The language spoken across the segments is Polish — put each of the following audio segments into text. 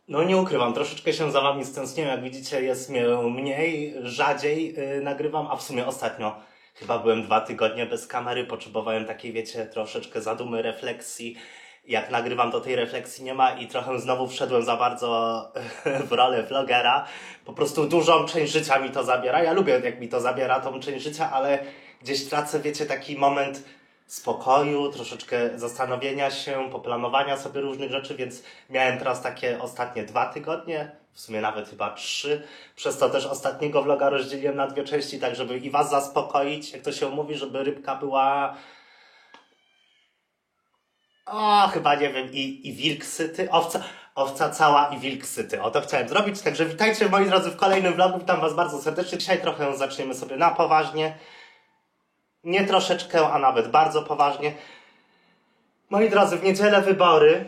No nie ukrywam, troszeczkę się za wami stęskniłem, jak widzicie jest mnie mniej, rzadziej nagrywam, a w sumie ostatnio chyba byłem 2 tygodnie bez kamery, potrzebowałem takiej, wiecie, troszeczkę zadumy, refleksji. Jak nagrywam, to tej refleksji nie ma i trochę znowu wszedłem za bardzo w rolę vlogera. Po prostu dużą część życia mi to zabiera. Ja lubię, jak mi to zabiera tą część życia, ale gdzieś tracę, wiecie, taki moment spokoju, troszeczkę zastanowienia się, poplanowania sobie różnych rzeczy, więc miałem teraz takie ostatnie 2 tygodnie, w sumie nawet chyba 3. Przez to też ostatniego vloga rozdzieliłem na 2 części, tak żeby i was zaspokoić, jak to się mówi, żeby rybka była... O, chyba nie wiem, i wilk syty, owca cała i wilk syty. O, to chciałem zrobić, także witajcie moi drodzy w kolejnym vlogu, witam was bardzo serdecznie. Dzisiaj trochę zaczniemy sobie na poważnie. Nie troszeczkę, a nawet bardzo poważnie. Moi drodzy, w niedzielę wybory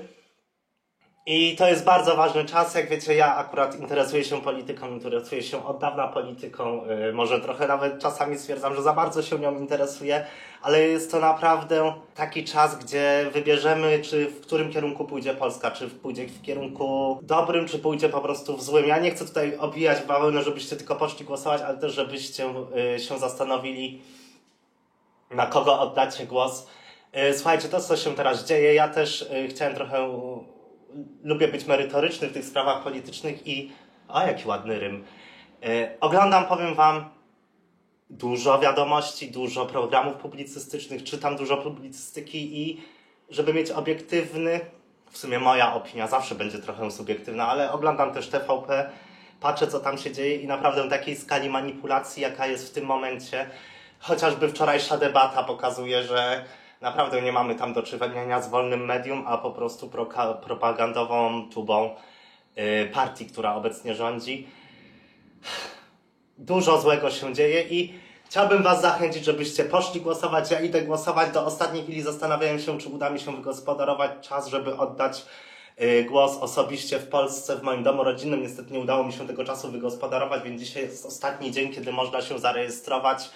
i to jest bardzo ważny czas. Jak wiecie, ja akurat interesuję się polityką, interesuję się od dawna polityką. Może trochę nawet czasami stwierdzam, że za bardzo się nią interesuję, ale jest to naprawdę taki czas, gdzie wybierzemy, czy w którym kierunku pójdzie Polska, czy pójdzie w kierunku dobrym, czy pójdzie po prostu w złym. Ja nie chcę tutaj obijać bawełnę, żebyście tylko poszli głosować, ale też żebyście się zastanowili, na kogo oddacie głos. Słuchajcie, to co się teraz dzieje, ja też chciałem trochę, lubię być merytoryczny w tych sprawach politycznych i, o jaki ładny rym, oglądam, powiem wam, dużo wiadomości, dużo programów publicystycznych, czytam dużo publicystyki i żeby mieć obiektywny, w sumie moja opinia zawsze będzie trochę subiektywna, ale oglądam też TVP, patrzę co tam się dzieje i naprawdę takiej skali manipulacji, jaka jest w tym momencie, chociażby wczorajsza debata pokazuje, że naprawdę nie mamy tam do czynienia z wolnym medium, a po prostu propagandową tubą partii, która obecnie rządzi. Dużo złego się dzieje i chciałbym was zachęcić, żebyście poszli głosować. Ja idę głosować. Do ostatniej chwili zastanawiałem się, czy uda mi się wygospodarować czas, żeby oddać głos osobiście w Polsce, w moim domu rodzinnym. Niestety nie udało mi się tego czasu wygospodarować, więc dzisiaj jest ostatni dzień, kiedy można się zarejestrować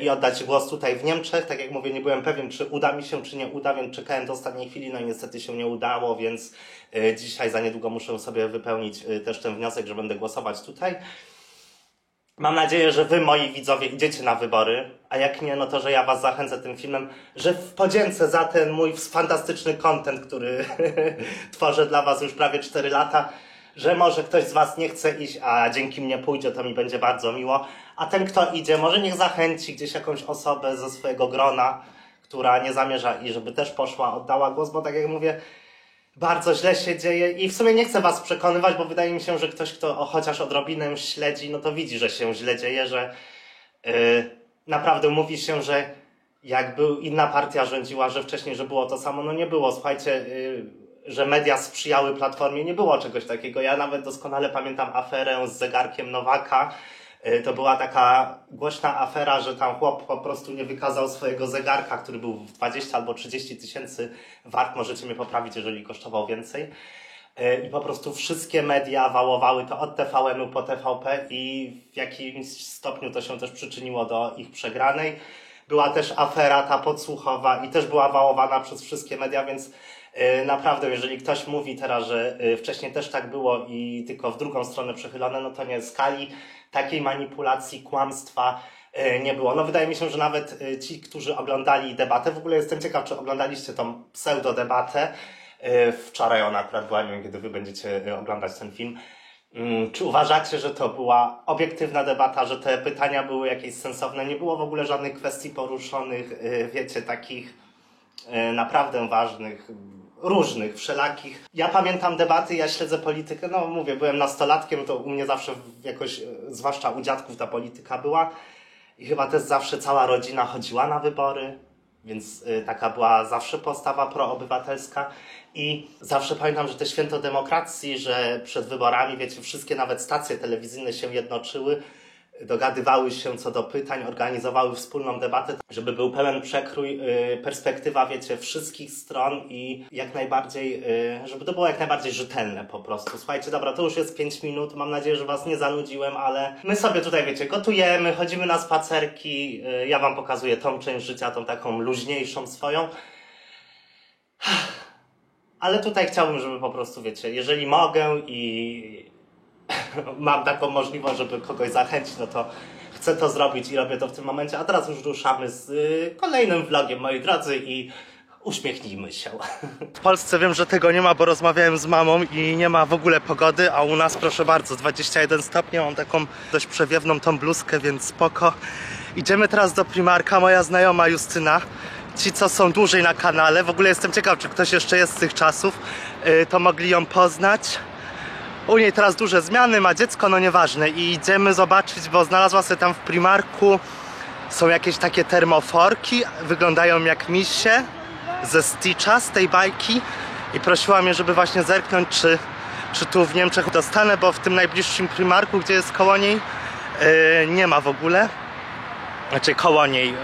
i oddać głos tutaj w Niemczech. Tak jak mówię, nie byłem pewien, czy uda mi się, czy nie uda, więc czekałem do ostatniej chwili, no i niestety się nie udało, więc dzisiaj za niedługo muszę sobie wypełnić też ten wniosek, że będę głosować tutaj. Mam nadzieję, że wy, moi widzowie, idziecie na wybory, a jak nie, no to, że ja was zachęcę tym filmem, że w podzięce za ten mój fantastyczny content, który tworzę dla was już prawie 4 lata, że może ktoś z was nie chce iść, a dzięki mnie pójdzie, to mi będzie bardzo miło. A ten, kto idzie, może niech zachęci gdzieś jakąś osobę ze swojego grona, która nie zamierza i żeby też poszła, oddała głos, bo tak jak mówię, bardzo źle się dzieje i w sumie nie chcę was przekonywać, bo wydaje mi się, że ktoś, kto chociaż odrobinę śledzi, no to widzi, że się źle dzieje, że naprawdę mówi się, że jak inna partia rządziła, że wcześniej, że było to samo, no nie było. Słuchajcie, że media sprzyjały Platformie, nie było czegoś takiego. Ja nawet doskonale pamiętam aferę z zegarkiem Nowaka. To była taka głośna afera, że tam chłop po prostu nie wykazał swojego zegarka, który był 20 albo 30 tysięcy wart. Możecie mnie poprawić, jeżeli kosztował więcej. I po prostu wszystkie media wałowały to od TVN-u po TVP i w jakimś stopniu to się też przyczyniło do ich przegranej. Była też afera ta podsłuchowa i też była wałowana przez wszystkie media, więc naprawdę, jeżeli ktoś mówi teraz, że wcześniej też tak było i tylko w drugą stronę przechylone, no to nie, skali takiej manipulacji, kłamstwa nie było. No wydaje mi się, że nawet ci, którzy oglądali debatę, w ogóle jestem ciekaw, czy oglądaliście tą pseudo-debatę. Wczoraj ona akurat była, nie wiem, kiedy wy będziecie oglądać ten film. Czy uważacie, że to była obiektywna debata, że te pytania były jakieś sensowne? Nie było w ogóle żadnych kwestii poruszonych, wiecie, takich naprawdę ważnych, różnych, wszelakich. Ja pamiętam debaty, ja śledzę politykę, no mówię, byłem nastolatkiem, to u mnie zawsze jakoś, zwłaszcza u dziadków ta polityka była i chyba też zawsze cała rodzina chodziła na wybory, więc taka była zawsze postawa proobywatelska i zawsze pamiętam, że te święto demokracji, że przed wyborami, wiecie, wszystkie nawet stacje telewizyjne się jednoczyły, dogadywały się co do pytań, organizowały wspólną debatę, żeby był pełen przekrój, perspektywa, wiecie, wszystkich stron i jak najbardziej, żeby to było jak najbardziej rzetelne po prostu. Słuchajcie, dobra, to już jest 5 minut, mam nadzieję, że was nie zanudziłem, ale my sobie tutaj, wiecie, gotujemy, chodzimy na spacerki, ja wam pokazuję tą część życia, tą taką luźniejszą swoją. Ale tutaj chciałbym, żeby po prostu, wiecie, jeżeli mogę i mam taką możliwość, żeby kogoś zachęcić, no to chcę to zrobić i robię to w tym momencie. A teraz już ruszamy z kolejnym vlogiem, moi drodzy, i uśmiechnijmy się. W Polsce wiem, że tego nie ma, bo rozmawiałem z mamą i nie ma w ogóle pogody, a u nas, proszę bardzo, 21 stopni, mam taką dość przewiewną tą bluzkę, więc spoko. Idziemy teraz do Primarka, moja znajoma Justyna. Ci, co są dłużej na kanale, w ogóle jestem ciekaw, czy ktoś jeszcze jest z tych czasów, to mogli ją poznać. U niej teraz duże zmiany, ma dziecko, no nieważne. I idziemy zobaczyć, bo znalazła sobie tam w Primarku, są jakieś takie termoforki, wyglądają jak misie ze Stitcha, z tej bajki. I prosiła mnie, żeby właśnie zerknąć, czy tu w Niemczech dostanę, bo w tym najbliższym Primarku, gdzie jest koło niej, nie ma w ogóle. Znaczy koło niej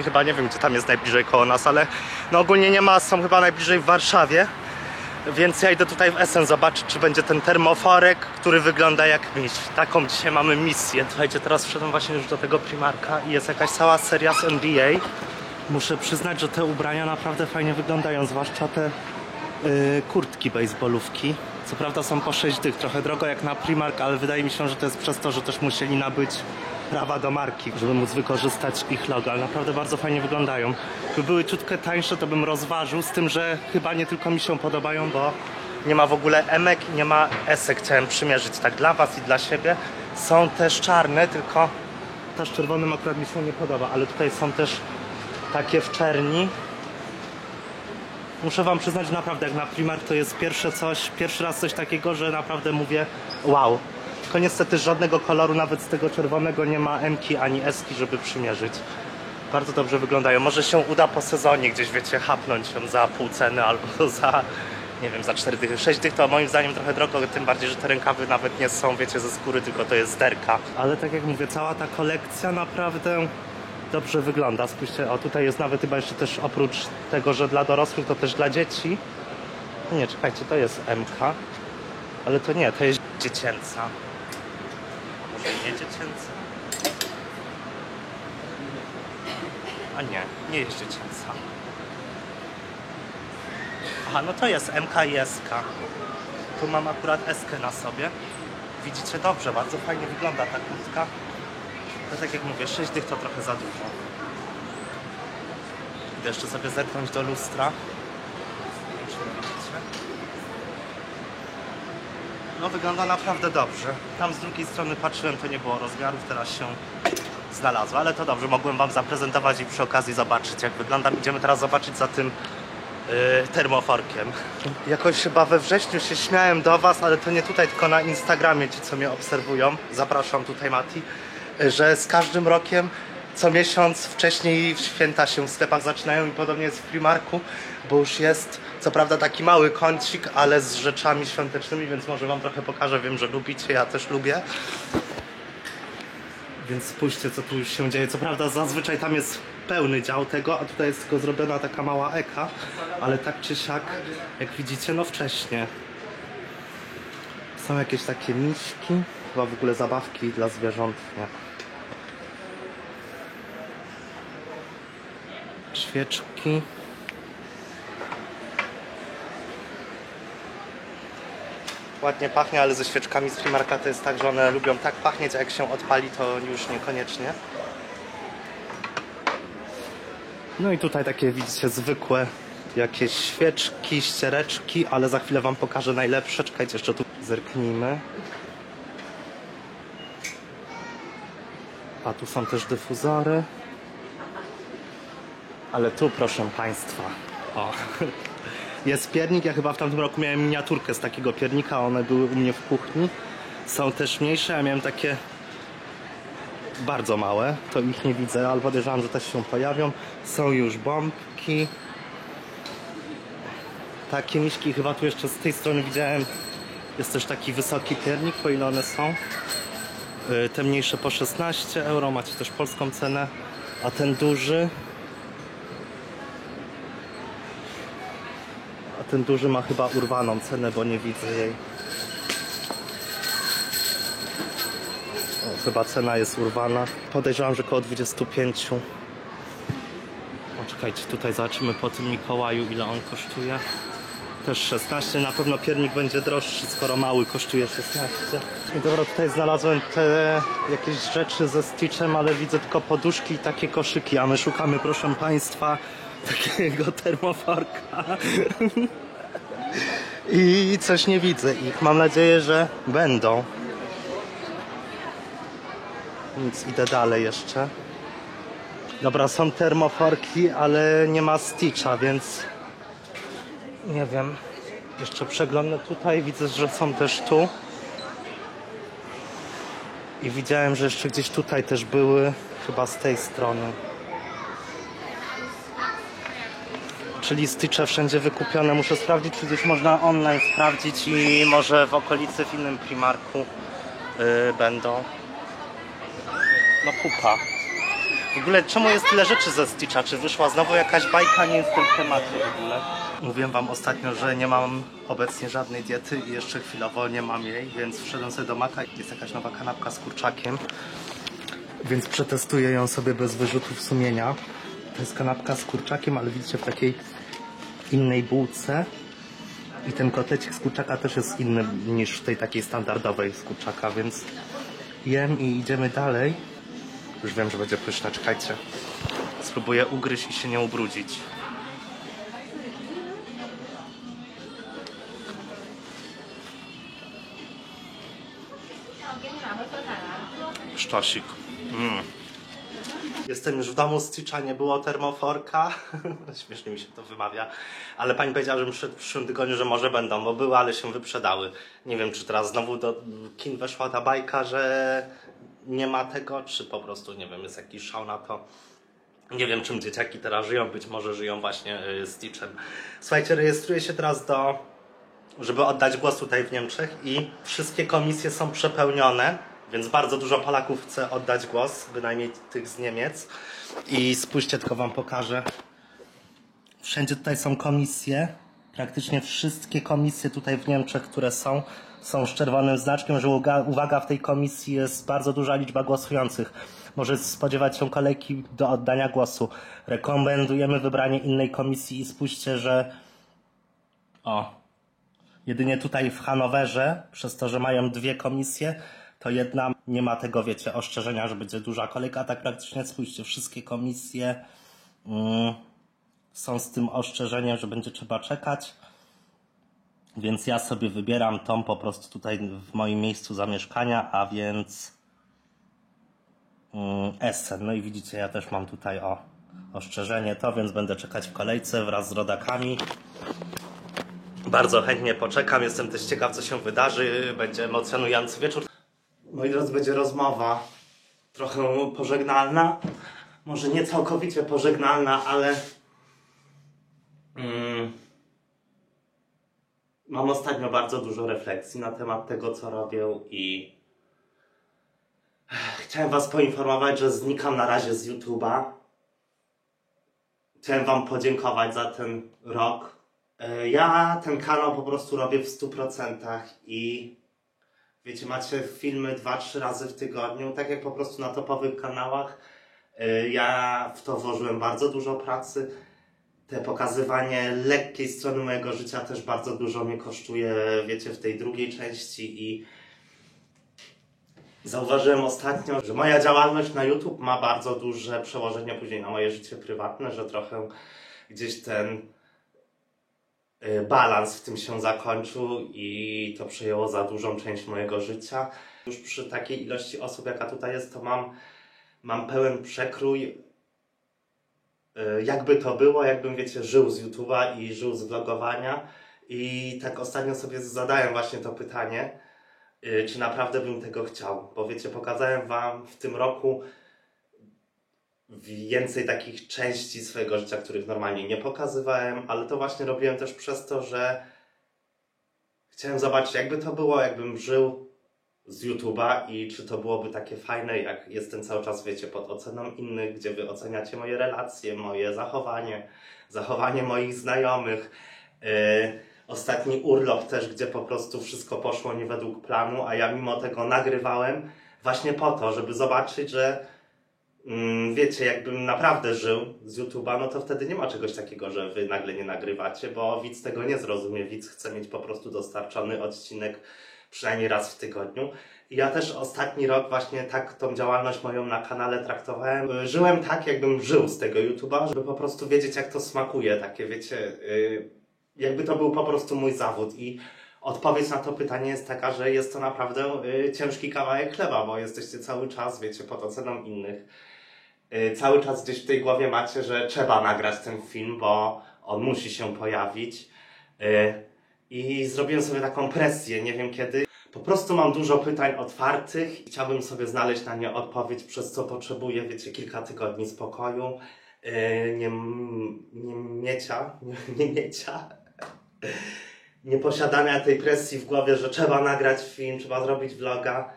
chyba, nie wiem, gdzie tam jest najbliżej koło nas, ale no ogólnie nie ma, są chyba najbliżej w Warszawie. Więc ja idę tutaj w Essen zobaczyć, czy będzie ten termoforek, który wygląda jak miś. Taką dzisiaj mamy misję. Słuchajcie, teraz wszedłem właśnie już do tego Primarka i jest jakaś cała seria z NBA. Muszę przyznać, że te ubrania naprawdę fajnie wyglądają, zwłaszcza te kurtki baseballówki. Co prawda są po 6 dych, trochę drogo jak na Primark, ale wydaje mi się, że to jest przez to, że też musieli nabyć prawa do marki, żeby móc wykorzystać ich logo, ale naprawdę bardzo fajnie wyglądają. Gdyby były ciutkę tańsze, to bym rozważył, z tym, że chyba nie tylko mi się podobają, bo nie ma w ogóle emek i nie ma esek. Chciałem przymierzyć tak dla was i dla siebie. Są też czarne, tylko ta z czerwonym akurat mi się nie podoba, ale tutaj są też takie w czerni. Muszę wam przyznać, że naprawdę jak na Primark to jest pierwszy raz coś takiego, że naprawdę mówię wow. Tylko niestety żadnego koloru, nawet z tego czerwonego, nie ma M-ki ani S-ki, żeby przymierzyć. Bardzo dobrze wyglądają. Może się uda po sezonie gdzieś, wiecie, hapnąć ją za pół ceny albo za, nie wiem, za 4 dychy. 6 dych to moim zdaniem trochę drogo, tym bardziej, że te rękawy nawet nie są, wiecie, ze skóry, tylko to jest derka. Ale tak jak mówię, cała ta kolekcja naprawdę dobrze wygląda. Spójrzcie, o tutaj jest nawet chyba jeszcze też oprócz tego, że dla dorosłych, to też dla dzieci. Nie, czekajcie, to jest M-ka, ale to nie, to jest dziecięca. Może nie dziecięca? A nie jest dziecięca. Aha, no to jest MK i SK. Tu mam akurat SK na sobie. Widzicie dobrze, bardzo fajnie wygląda ta kurtka. To tak jak mówię, 6 dych to trochę za dużo. Idę jeszcze sobie zerknąć do lustra. Nie wiem, czy widzicie. No wygląda naprawdę dobrze. Tam z drugiej strony patrzyłem, to nie było rozmiarów, teraz się znalazło, ale to dobrze, mogłem wam zaprezentować i przy okazji zobaczyć, jak wyglądam. Idziemy teraz zobaczyć za tym termoforkiem. Jakoś chyba we wrześniu się śmiałem do was, ale to nie tutaj, tylko na Instagramie, ci co mnie obserwują. Zapraszam tutaj, Mati, że z każdym rokiem co miesiąc wcześniej święta się w sklepach zaczynają i podobnie jest w Primarku, bo już jest co prawda taki mały kącik, ale z rzeczami świątecznymi, więc może wam trochę pokażę. Wiem, że lubicie, ja też lubię. Więc spójrzcie, co tu już się dzieje. Co prawda zazwyczaj tam jest pełny dział tego, a tutaj jest tylko zrobiona taka mała eka, ale tak czy siak, jak widzicie, no wcześnie. Są jakieś takie miśki, chyba w ogóle zabawki dla zwierząt, nie? Świeczki. Ładnie pachnie, ale ze świeczkami z Primarka to jest tak, że one lubią tak pachnieć, a jak się odpali, to już niekoniecznie. No i tutaj takie, widzicie, zwykłe jakieś świeczki, ściereczki, ale za chwilę wam pokażę najlepsze. Czekajcie, jeszcze tu zerknijmy. A tu są też dyfuzory. Ale tu, proszę państwa, o, jest piernik. Ja chyba w tamtym roku miałem miniaturkę z takiego piernika, one były u mnie w kuchni. Są też mniejsze, ja miałem takie bardzo małe, to ich nie widzę, ale podejrzewam, że też się pojawią. Są już bombki. Takie miśki chyba tu jeszcze z tej strony widziałem. Jest też taki wysoki piernik, po ile one są. Te mniejsze po 16 euro, macie też polską cenę, a ten duży... Ten duży ma chyba urwaną cenę, bo nie widzę jej. O, chyba cena jest urwana. Podejrzewam, że około 25. O, czekajcie, tutaj zobaczymy po tym Mikołaju, ile on kosztuje. też 16. Na pewno piernik będzie droższy, skoro mały kosztuje 16. I dobra, tutaj znalazłem te jakieś rzeczy ze Stitchem, ale widzę tylko poduszki i takie koszyki, a my szukamy, proszę Państwa, takiego termoforka. I coś nie widzę ich. Mam nadzieję, że będą. Więc idę dalej jeszcze. Dobra, są termoforki, ale nie ma Stitcha, więc nie wiem. Jeszcze przeglądam tutaj, widzę, że są też tu. I widziałem, że jeszcze gdzieś tutaj też były, chyba z tej strony. Czyli Stitche wszędzie wykupione. Muszę sprawdzić, czy gdzieś można online sprawdzić i może w okolicy w innym Primarku będą. No kupa. W ogóle czemu jest tyle rzeczy ze Stitcha? Czy wyszła znowu jakaś bajka? Nie jest w tym temacie w ogóle. Mówiłem wam ostatnio, że nie mam obecnie żadnej diety i jeszcze chwilowo nie mam jej, więc wszedłem sobie do Maka i jest jakaś nowa kanapka z kurczakiem. Więc przetestuję ją sobie bez wyrzutów sumienia. To jest kanapka z kurczakiem, ale widzicie, w takiej innej bułce. I ten kotlecik z kurczaka też jest inny niż w tej takiej standardowej z kurczaka, więc jem i idziemy dalej. Już wiem, że będzie pyszne, czekajcie. Spróbuję ugryźć i się nie ubrudzić. Sztosik. Jestem już w domu, Stitcha nie było, termoforka. Śmiesznie mi się to wymawia. Ale pani powiedziała, że w przyszłym tygodniu, że może będą, bo były, ale się wyprzedały. Nie wiem, czy teraz znowu do kin weszła ta bajka, że nie ma tego, czy po prostu, nie wiem, jest jakiś szał na to. Nie wiem, czym dzieciaki teraz żyją, być może żyją właśnie Stitchem. Słuchajcie, rejestruję się teraz żeby oddać głos tutaj w Niemczech i wszystkie komisje są przepełnione, więc bardzo dużo Polaków chce oddać głos, bynajmniej tych z Niemiec. I spójrzcie, tylko wam pokażę. Wszędzie tutaj są komisje, praktycznie wszystkie komisje tutaj w Niemczech, które są z czerwonym znaczkiem, że uwaga, w tej komisji jest bardzo duża liczba głosujących. Może spodziewać się kolejki do oddania głosu. Rekomendujemy wybranie innej komisji i spójrzcie, że jedynie tutaj w Hanowerze, przez to, że mają dwie komisje, to jedna nie ma tego, wiecie, ostrzeżenia, że będzie duża kolejka, a tak praktycznie spójrzcie, wszystkie komisje są z tym ostrzeżeniem, że będzie trzeba czekać. Więc ja sobie wybieram tą po prostu tutaj w moim miejscu zamieszkania, a więc Essen. No i widzicie, ja też mam tutaj ostrzeżenie to, więc będę czekać w kolejce wraz z rodakami. Bardzo chętnie poczekam, jestem też ciekaw, co się wydarzy. Będzie emocjonujący wieczór. Moi drodzy, będzie rozmowa trochę pożegnalna. Może nie całkowicie pożegnalna, ale mam ostatnio bardzo dużo refleksji na temat tego, co robię i chciałem was poinformować, że znikam na razie z YouTube'a. Chciałem wam podziękować za ten rok. Ja ten kanał po prostu robię w 100% i wiecie, macie filmy 2-3 razy w tygodniu, tak jak po prostu na topowych kanałach. Ja w to włożyłem bardzo dużo pracy. Te pokazywanie lekkiej strony mojego życia też bardzo dużo mnie kosztuje, wiecie, w tej drugiej części i zauważyłem ostatnio, że moja działalność na YouTube ma bardzo duże przełożenie później na moje życie prywatne, że trochę gdzieś ten balans w tym się zakończył i to przejęło za dużą część mojego życia. Już przy takiej ilości osób, jaka tutaj jest, to mam pełen przekrój. Jakby to było, jakbym, wiecie, żył z YouTube'a i żył z vlogowania. I tak ostatnio sobie zadałem właśnie to pytanie, czy naprawdę bym tego chciał. Bo wiecie, pokazałem wam w tym roku więcej takich części swojego życia, których normalnie nie pokazywałem, ale to właśnie robiłem też przez to, że chciałem zobaczyć, jakby to było, jakbym żył z YouTube'a i czy to byłoby takie fajne, jak jestem cały czas, wiecie, pod oceną innych, gdzie wy oceniacie moje relacje, moje zachowanie moich znajomych. Ostatni urlop też, gdzie po prostu wszystko poszło nie według planu, a ja mimo tego nagrywałem właśnie po to, żeby zobaczyć, że wiecie, jakbym naprawdę żył z YouTube'a, no to wtedy nie ma czegoś takiego, że wy nagle nie nagrywacie, bo widz tego nie zrozumie. Widz chce mieć po prostu dostarczony odcinek przynajmniej raz w tygodniu. I ja też ostatni rok właśnie tak tą działalność moją na kanale traktowałem. Żyłem tak, jakbym żył z tego YouTube'a, żeby po prostu wiedzieć, jak to smakuje. Takie, wiecie, jakby to był po prostu mój zawód. I odpowiedź na to pytanie jest taka, że jest to naprawdę ciężki kawałek chleba, bo jesteście cały czas, wiecie, pod oceną innych. Cały czas gdzieś w tej głowie macie, że trzeba nagrać ten film, bo on musi się pojawić. I zrobiłem sobie taką presję, nie wiem kiedy. Po prostu mam dużo pytań otwartych i chciałbym sobie znaleźć na nie odpowiedź, przez co potrzebuję, wiecie, kilka tygodni spokoju, nie posiadania tej presji w głowie, że trzeba nagrać film, trzeba zrobić vloga.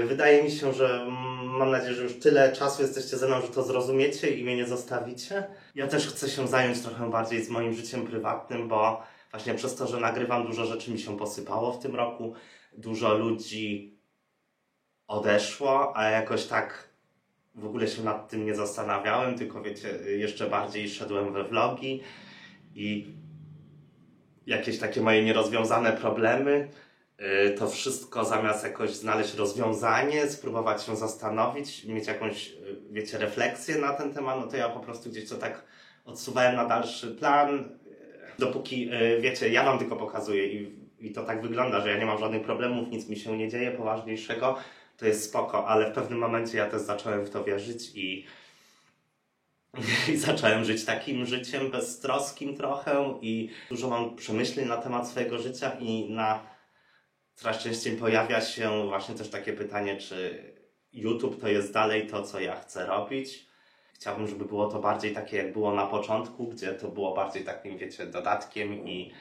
Wydaje mi się, że mam nadzieję, że już tyle czasu jesteście ze mną, że to zrozumiecie i mnie nie zostawicie. Ja też chcę się zająć trochę bardziej z moim życiem prywatnym, bo właśnie przez to, że nagrywam, dużo rzeczy mi się posypało w tym roku. Dużo ludzi odeszło, a jakoś tak w ogóle się nad tym nie zastanawiałem, tylko wiecie, jeszcze bardziej szedłem we vlogi i jakieś takie moje nierozwiązane problemy. To wszystko zamiast jakoś znaleźć rozwiązanie, spróbować się zastanowić, mieć jakąś, wiecie, refleksję na ten temat, no to ja po prostu gdzieś to tak odsuwałem na dalszy plan. Dopóki, wiecie, ja wam tylko pokazuję i to tak wygląda, że ja nie mam żadnych problemów, nic mi się nie dzieje poważniejszego, to jest spoko, ale w pewnym momencie ja też zacząłem w to wierzyć i zacząłem żyć takim życiem beztroskim trochę i dużo mam przemyśleń na temat swojego życia i coraz częściej pojawia się właśnie też takie pytanie, czy YouTube to jest dalej to, co ja chcę robić. Chciałbym, żeby było to bardziej takie, jak było na początku, gdzie to było bardziej takim, wiecie, dodatkiem i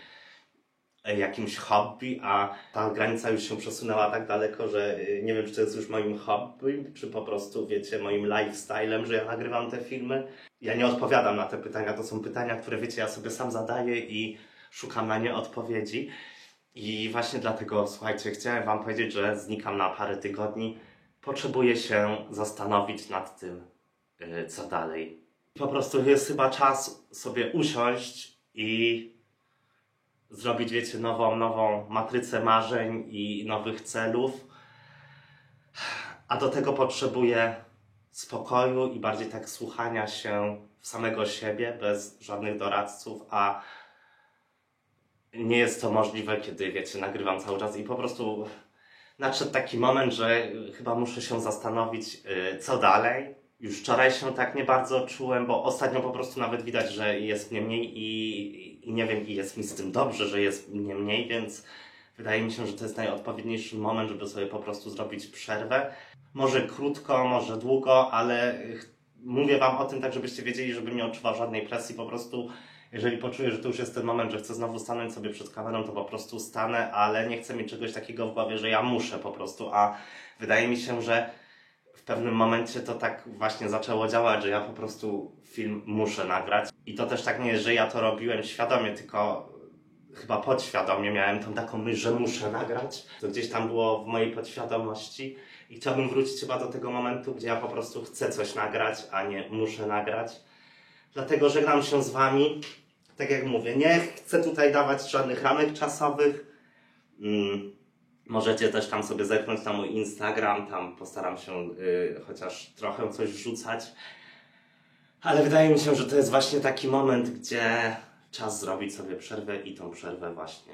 jakimś hobby, a ta granica już się przesunęła tak daleko, że nie wiem, czy to jest już moim hobby, czy po prostu, wiecie, moim lifestylem, że ja nagrywam te filmy. Ja nie odpowiadam na te pytania, to są pytania, które, wiecie, ja sobie sam zadaję i szukam na nie odpowiedzi. I właśnie dlatego, słuchajcie, chciałem wam powiedzieć, że znikam na parę tygodni. Potrzebuję się zastanowić nad tym, co dalej. Po prostu jest chyba czas sobie usiąść i zrobić, wiecie, nową matrycę marzeń i nowych celów. A do tego potrzebuję spokoju i bardziej tak słuchania się w samego siebie, bez żadnych doradców, a nie jest to możliwe, kiedy, wiecie, nagrywam cały czas i po prostu nadszedł taki moment, że chyba muszę się zastanowić, co dalej. Już wczoraj się tak nie bardzo czułem, bo ostatnio po prostu nawet widać, że jest mnie mniej i nie wiem, i jest mi z tym dobrze, że jest mnie mniej, więc wydaje mi się, że to jest najodpowiedniejszy moment, żeby sobie po prostu zrobić przerwę. Może krótko, może długo, ale mówię wam o tym tak, żebyście wiedzieli, żebym nie odczuwał żadnej presji. Po prostu, jeżeli poczuję, że to już jest ten moment, że chcę znowu stanąć sobie przed kamerą, to po prostu stanę, ale nie chcę mieć czegoś takiego w głowie, że ja muszę po prostu, a wydaje mi się, że w pewnym momencie to tak właśnie zaczęło działać, że ja po prostu film muszę nagrać. I to też tak nie jest, że ja to robiłem świadomie, tylko chyba podświadomie miałem tą taką myśl, że muszę nagrać. To gdzieś tam było w mojej podświadomości i chciałbym wrócić chyba do tego momentu, gdzie ja po prostu chcę coś nagrać, a nie muszę nagrać. Dlatego żegnam się z wami. Tak jak mówię, nie chcę tutaj dawać żadnych ramek czasowych. Możecie też tam sobie zerknąć na mój Instagram, tam postaram się chociaż trochę coś wrzucać. Ale wydaje mi się, że to jest właśnie taki moment, gdzie czas zrobić sobie przerwę i tą przerwę właśnie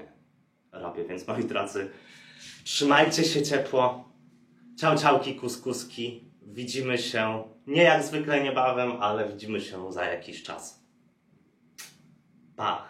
robię. Więc moi drodzy, trzymajcie się ciepło. Ciao, ciałki, kuskuski. Widzimy się nie jak zwykle niebawem, ale widzimy się za jakiś czas. Pa!